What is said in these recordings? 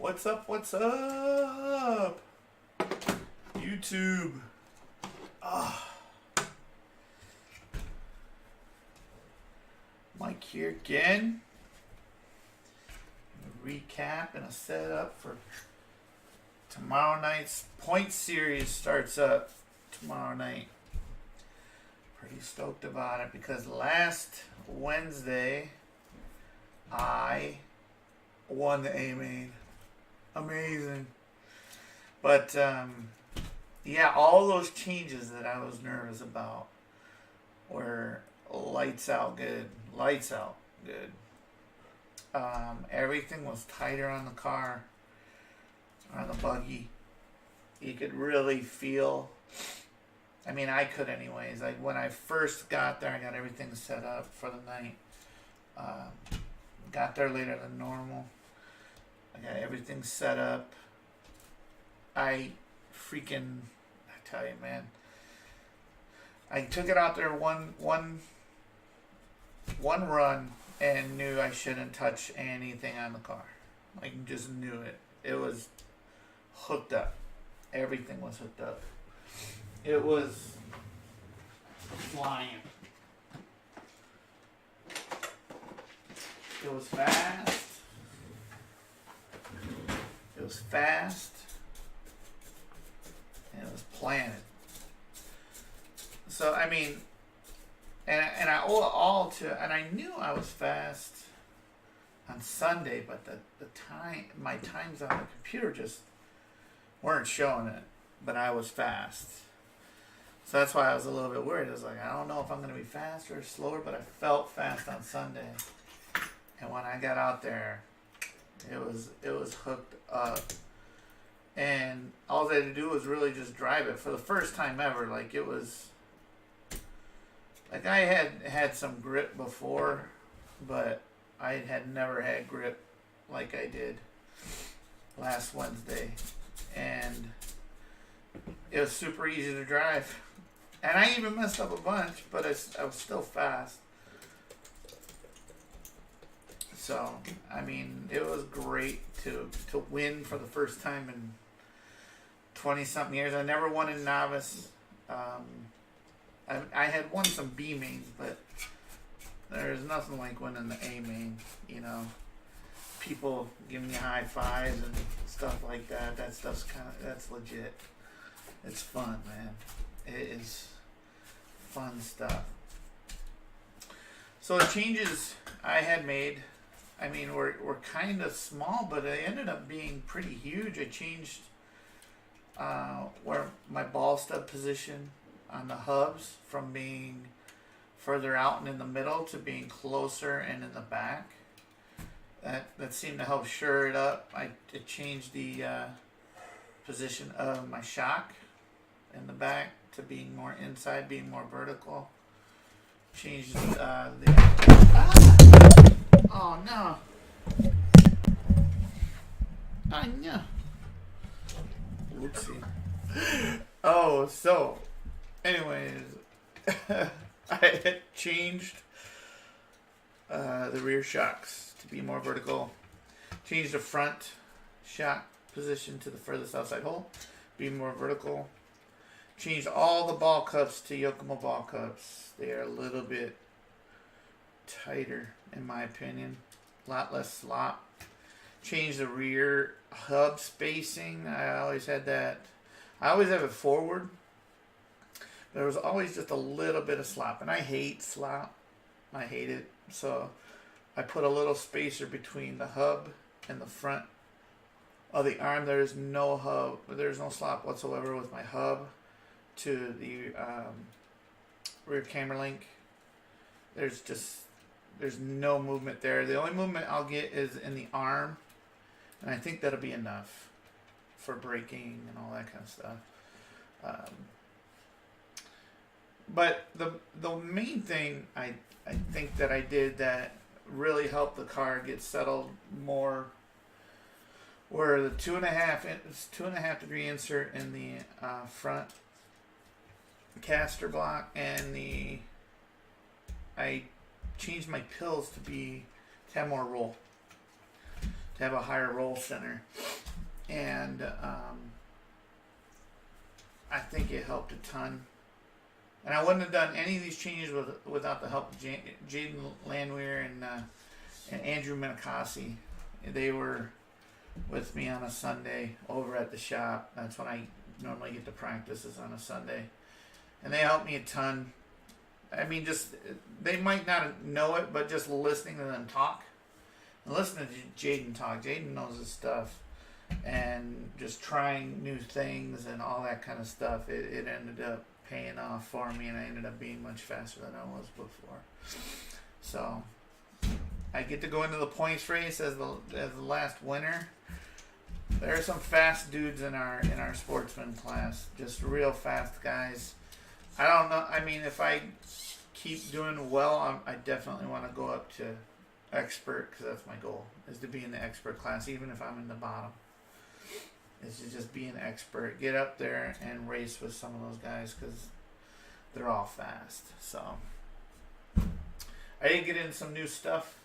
What's up? What's up? YouTube. Mike here again. A recap and a setup for tomorrow night's point series starts up tomorrow night. Pretty stoked about it because last Wednesday I won the A main. Amazing. But yeah, all those changes that I was nervous about were lights out good. Lights out good. Everything was tighter on the car, on the buggy. You could really feel, I mean, I could anyways. Like when I first got there, I got everything set up for the night. Got there later than normal. I got everything set up. I tell you, man. I took it out there one run and knew I shouldn't touch anything on the car. Like, just knew it. It was hooked up. Everything was hooked up. It was flying. It was fast. It was fast. And it was planted. So, I mean, and I owe it all to, and I knew I was fast on Sunday, but my times on the computer just weren't showing it, but I was fast. So that's why I was a little bit worried. I was like, I don't know if I'm going to be faster or slower, but I felt fast on Sunday. And when I got out there, it was hooked up. And all they had to do was really just drive it for the first time ever. Like, it was, like, I had some grip before, but I had never had grip like I did last Wednesday. And it was super easy to drive. And I even messed up a bunch, but I was still fast. So, I mean, it was great to win for the first time in 20-something years. I never won in novice. I had won some B mains, but there's nothing like winning the A main, you know. People giving you high fives and stuff like that. That stuff's that's legit. It's fun, man. It is fun stuff. So the changes I had made, I mean, were kind of small, but they ended up being pretty huge. I changed where my ball stub position on the hubs from being further out and in the middle to being closer and in the back. That seemed to help sure it up. I changed the position of my shock in the back to being more inside, being more vertical. Changed oh no! I know. Whoopsie. Oh, so, anyways, I had changed the rear shocks to be more vertical. Changed the front shock position to the furthest outside hole, be more vertical. Changed all the ball cups to Yokomo ball cups. They are a little bit tighter, in my opinion. A lot less slop. Changed the rear hub spacing. I always had that. I always have it forward. There was always just a little bit of slop. And I hate slop. I hate it. So I put a little spacer between the hub and the front of the arm. There's no hub. There's no slop whatsoever with my hub to the rear camera link. There's no movement there. The only movement I'll get is in the arm, and I think that'll be enough for braking and all that kind of stuff. But the main thing I think that I did that really helped the car get settled more were the 2.5 degree insert in the front caster block, and I changed my pills to have more roll. to have a higher roll center. And I think it helped a ton. And I wouldn't have done any of these changes without the help of Jaden Landwehr and Andrew Minikasi. They were with me on a Sunday over at the shop. That's when I normally get to practice, is on a Sunday. And they helped me a ton. I mean, just, they might not know it, but just listening to them talk. And listening to Jaden talk. Jaden knows his stuff. And just trying new things and all that kind of stuff. It ended up paying off for me, and I ended up being much faster than I was before. So I get to go into the points race as the last winner. There are some fast dudes in our sportsman class, just real fast guys. I don't know. I mean, if I keep doing well, I definitely want to go up to expert, because that's my goal, is to be in the expert class, even if I'm in the bottom. Is to just be an expert, get up there and race with some of those guys, because they're all fast. So I did get in some new stuff.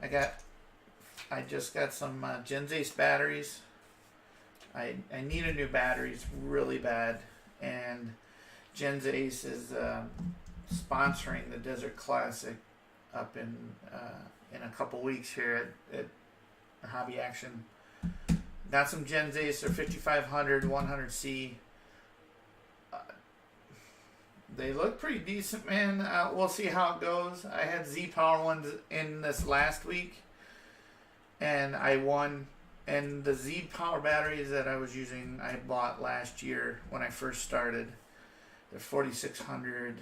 I just got some Gens Ace batteries. I needed new batteries really bad, and Gens Ace is sponsoring the Desert Classic up in a couple weeks here at Hobby Action. Got some Gens Ace, they're 5500, 100C. They look pretty decent, man. We'll see how it goes. I had Z-Power ones in this last week, and I won. And the Z-Power batteries that I was using, I bought last year when I first started. They're 4600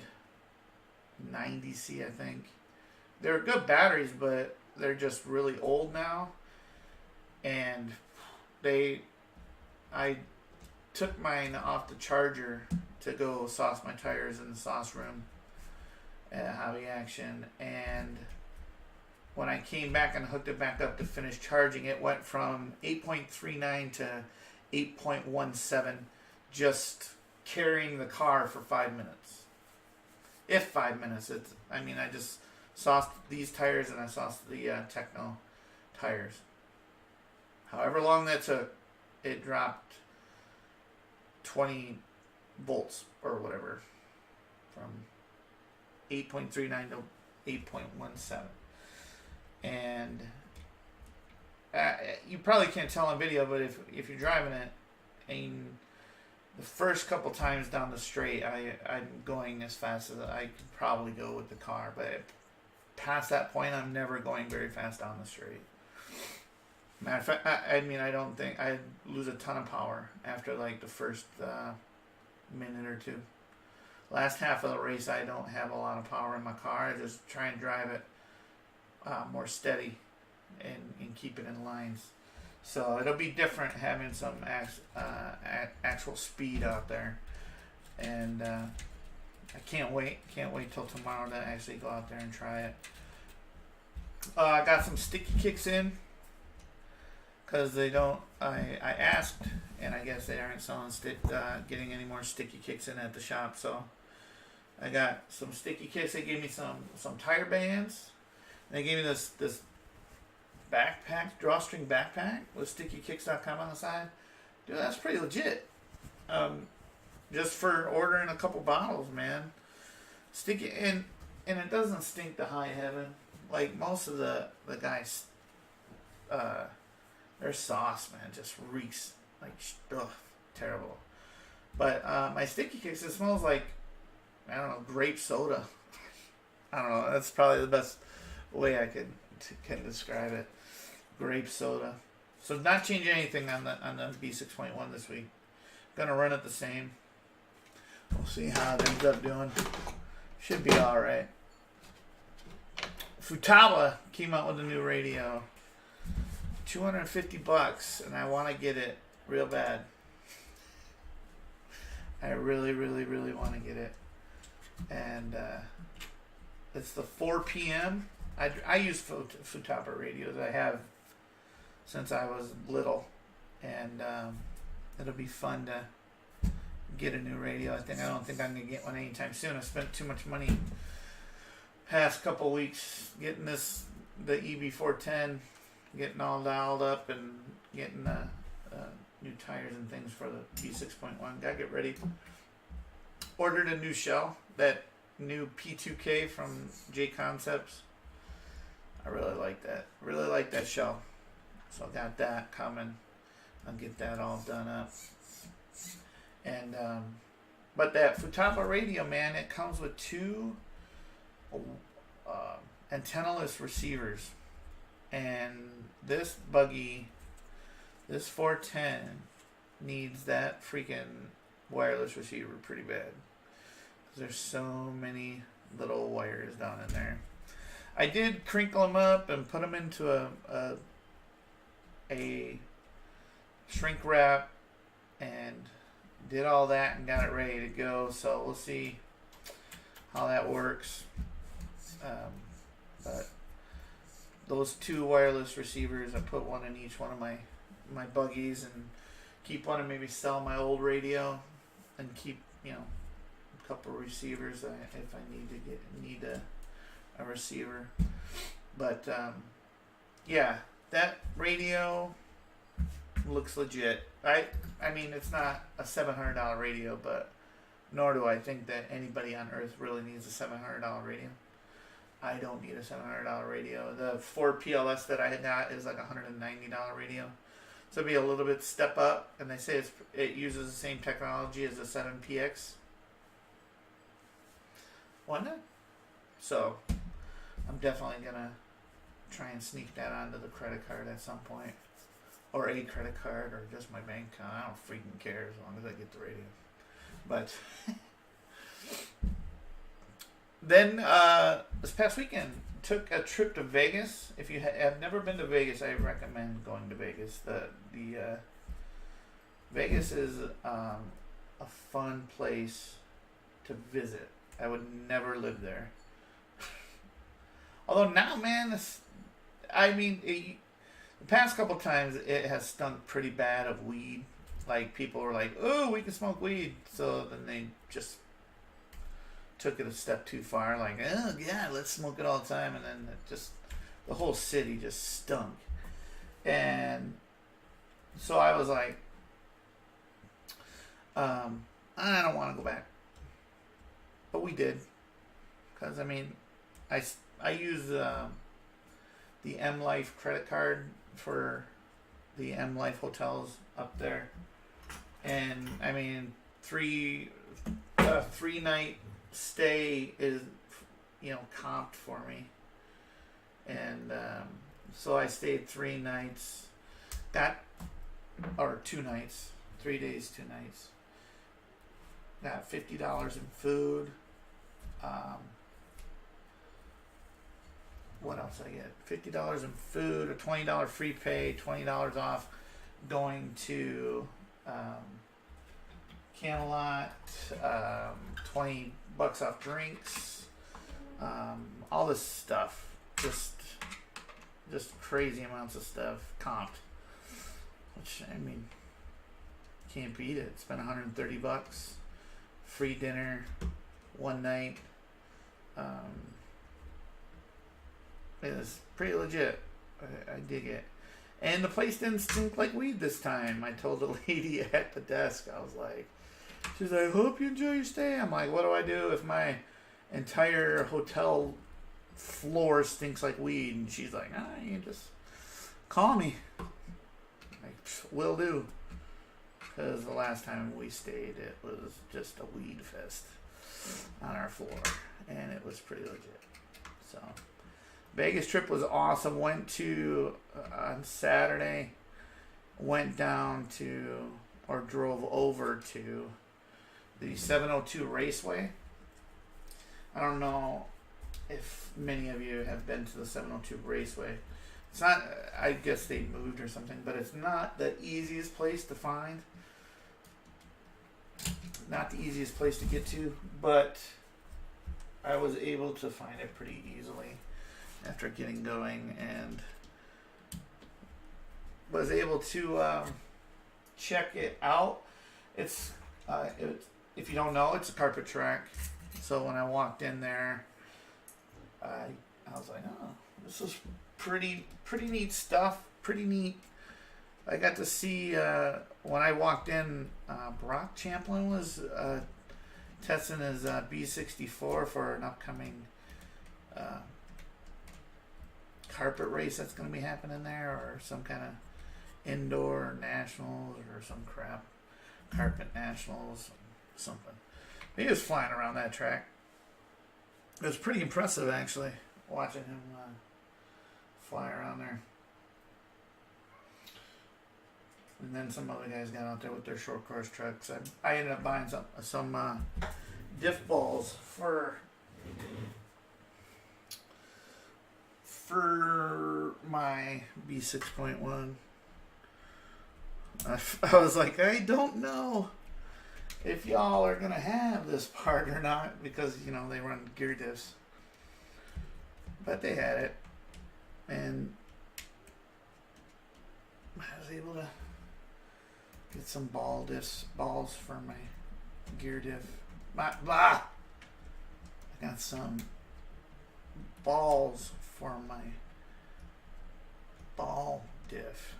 90C, I think. They're good batteries, but they're just really old now. And I took mine off the charger to go sauce my tires in the sauce room at Hobby Action, and when I came back and hooked it back up to finish charging, it went from 8.39 to 8.17, just carrying the car for 5 minutes. If 5 minutes. I just sauced these tires and I sauced the Techno tires. However long that took, it dropped 20 volts or whatever, from 8.39 to 8.17. And you probably can't tell on video, but if you're driving it, and the first couple times down the straight, I'm going as fast as I could probably go with the car, but past that point, I'm never going very fast down the straight. Matter of fact, I don't think I'd lose a ton of power after like the first minute or two. Last half of the race, I don't have a lot of power in my car. I just try and drive it more steady and keep it in lines. So it'll be different having some actual speed out there. And I can't wait till tomorrow to actually go out there and try it. I got some sticky kicks in, because they don't, I asked, and I guess they aren't selling getting any more sticky kicks in at the shop. So I got some sticky kicks. They gave me some tire bands. They gave me this backpack, drawstring backpack with stickykicks.com on the side. Dude, that's pretty legit. Just for ordering a couple bottles, man. Sticky, and it doesn't stink to high heaven. Like most of the guys, their sauce, man, just reeks like terrible. But my sticky kicks, it smells like, I don't know, grape soda. I don't know. That's probably the best way I can describe it. Grape soda. So not changing anything on the B6.1 this week. Gonna run it the same. We'll see how it ends up doing. Should be all right. Futaba came out with a new radio. $250, and I want to get it real bad. I really, really, really want to get it. And it's the 4 p.m. I use Futaba radios. I have since I was little, and it'll be fun to get a new radio. I don't think I'm gonna get one anytime soon. I spent too much money past couple weeks getting the EB410 getting all dialed up and getting new tires and things for the B6.1. Gotta get ready. Ordered a new shell, that new P2K from J Concepts. I really like that. Really like that shell. So I got that coming. I'll get that all done up. And but that Futaba radio, man, it comes with two antennaless receivers. And this buggy, this 410, needs that freaking wireless receiver pretty bad. There's so many little wires down in there. I did crinkle them up and put them into a shrink wrap and did all that and got it ready to go. So we'll see how that works. But those two wireless receivers, I put one in each one of my buggies and keep one and maybe sell my old radio and keep, a couple receivers if I need a receiver. But yeah, that radio looks legit. I mean, it's not a $700 radio, but nor do I think that anybody on earth really needs a $700 radio. I don't need a $700 radio. The 4 PLS that I got is like a $190 radio. So it'd be a little bit step up, and they say it uses the same technology as the 7PX. Why not? So I'm definitely gonna try and sneak that onto the credit card at some point, or a credit card, or just my bank account. I don't freaking care as long as I get the radio. But then this past weekend took a trip to Vegas. If you have never been to Vegas, I recommend going to Vegas. The Vegas is a fun place to visit. I would never live there. Although now, man, the past couple times it has stunk pretty bad of weed. Like, people were like, "Oh, we can smoke weed," so then they just took it a step too far. Like, "Oh yeah, let's smoke it all the time," and then the whole city just stunk. And so I was like, I don't want to go back. But we did, because I use the M Life credit card for the M Life hotels up there, and 3-night stay is comped for me, and so I stayed 3 nights, 2 nights, 3 days, 2 nights. Got $50 in food. What else did I get? $50 in food, a $20 free pay, $20 off going to Camelot, $20 off drinks, all this stuff. Just crazy amounts of stuff comped. Which, can't beat it. Spent $130. Free dinner, 1 night. It was pretty legit. I dig it. And the place didn't stink like weed this time. I told the lady at the desk, I was like, she's like, "Hope you enjoy your stay." I'm like, "What do I do if my entire hotel floor stinks like weed?" And she's like, "You just call me." Like, will do. Because the last time we stayed, it was just a weed fest on our floor. And it was pretty legit. So Vegas trip was awesome. Went to, on Saturday, went down to, or drove over to the 702 Raceway. I don't know if many of you have been to the 702 Raceway. It's not, I guess they moved or something, but it's not the easiest place to find. Not the easiest place to get to, but I was able to find it pretty easily after getting going, and was able to check it out. It's if you don't know, it's a carpet track. So when I walked in there, I was like, "Oh, this is pretty neat stuff. Pretty neat. I got to see when I walked in, Brock Champlin was testing his B64 for an upcoming carpet race that's going to be happening there, or some kind of indoor nationals or some crap, carpet nationals, something. He was flying around that track. It was pretty impressive, actually, watching him fly around there. And then some other guys got out there with their short course trucks. I ended up buying some diff balls for my B6.1. I was like, I don't know if y'all are gonna have this part or not, because you know they run gear diffs, but they had it, and I was able to get some balls for my gear diff. I got some balls for my ball diff.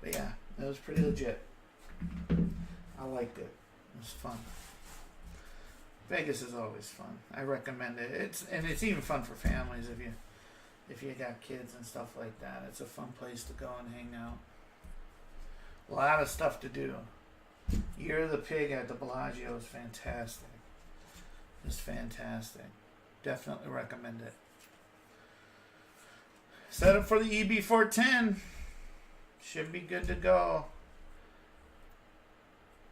But yeah, it was pretty legit. I liked it. It was fun. Vegas is always fun. I recommend it. It's even fun for families if you got kids and stuff like that. It's a fun place to go and hang out. A lot of stuff to do. Year of the Pig at the Bellagio is fantastic. It's fantastic. Definitely recommend it. Set up for the EB410. Should be good to go.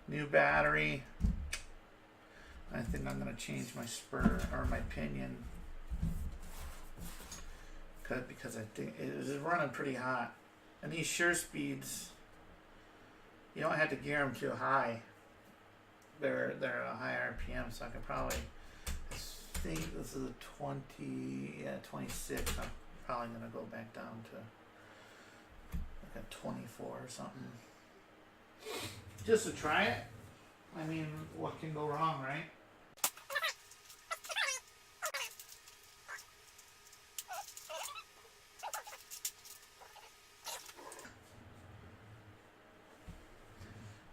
New battery. I think I'm going to change my spur or my pinion. Because I think it is running pretty hot. And these sure speeds, you don't have to gear them too high. They're a high RPM, so I can probably, I think this is a 26. I'm probably going to go back down to like a 24 or something. Just to try it. I mean, what can go wrong, right?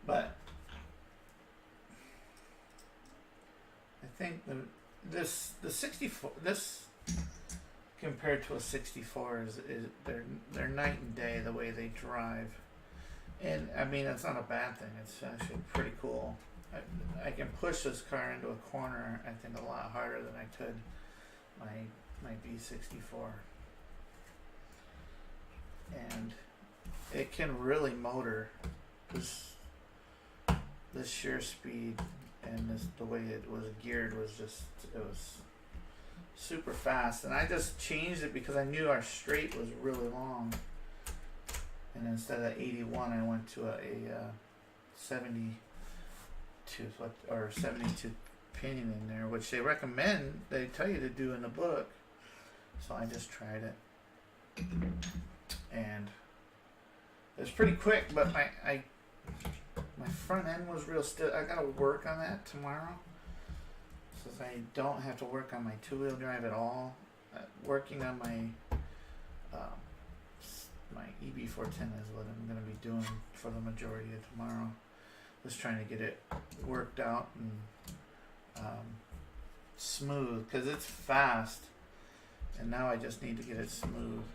But I think the 64, this compared to a 64 is they're night and day the way they drive. And I mean, it's not a bad thing. It's actually pretty cool. I can push this car into a corner, I think, a lot harder than I could my B64. And it can really motor. This sheer speed and the way it was geared was just, it was super fast. And I just changed it because I knew our straight was really long. And instead of 81, I went to a 72 or 72 pinion in there, which they recommend. They tell you to do in the book. So I just tried it, and it was pretty quick. But my front end was real stiff. I gotta work on that tomorrow, since I don't have to work on my two-wheel drive at all. Working on my my EB410 is what I'm going to be doing for the majority of tomorrow. Just trying to get it worked out and smooth, because it's fast, and now I just need to get it smooth.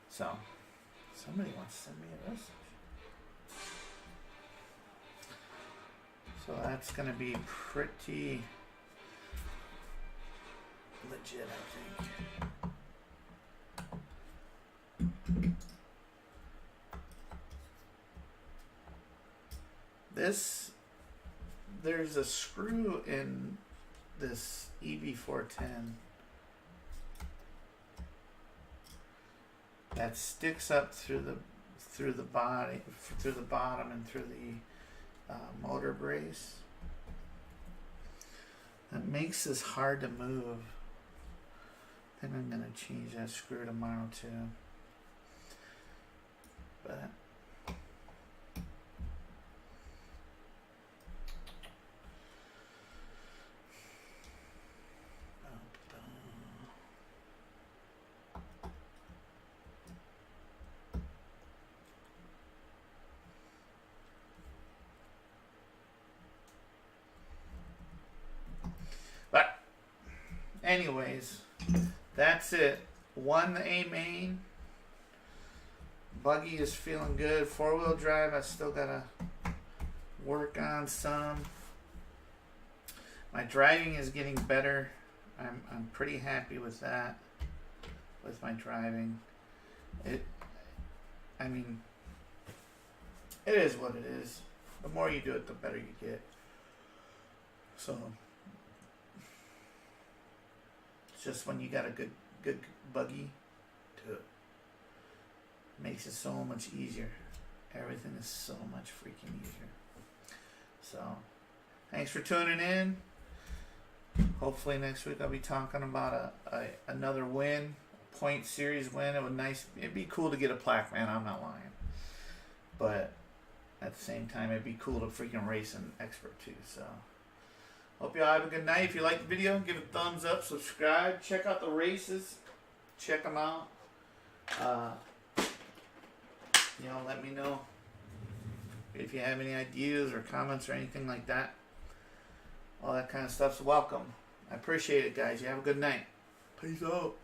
So somebody wants to send me a message, so that's going to be pretty legit, I think. There's a screw in this EB410 that sticks up through the body, through the bottom, and through the motor brace. That makes this hard to move. I think I'm going to change that screw tomorrow too. But anyways, that's it. Won the A main. Buggy is feeling good. 4-wheel drive, I still gotta work on some. My driving is getting better. I'm pretty happy with that. With my driving, I mean, it is what it is. The more you do it, the better you get. So it's just when you got a good buggy to it, makes it so much easier. Everything is so much freaking easier. So thanks for tuning in. Hopefully next week I'll be talking about another win, point series win. It'd be cool to get a plaque, man. I'm not lying. But at the same time, it'd be cool to freaking race an expert too. So hope y'all have a good night. If you like the video, give it a thumbs up, subscribe, check out the races, check them out. Let me know if you have any ideas or comments or anything like that. All that kind of stuff's welcome. I appreciate it, guys. You have a good night. Peace out.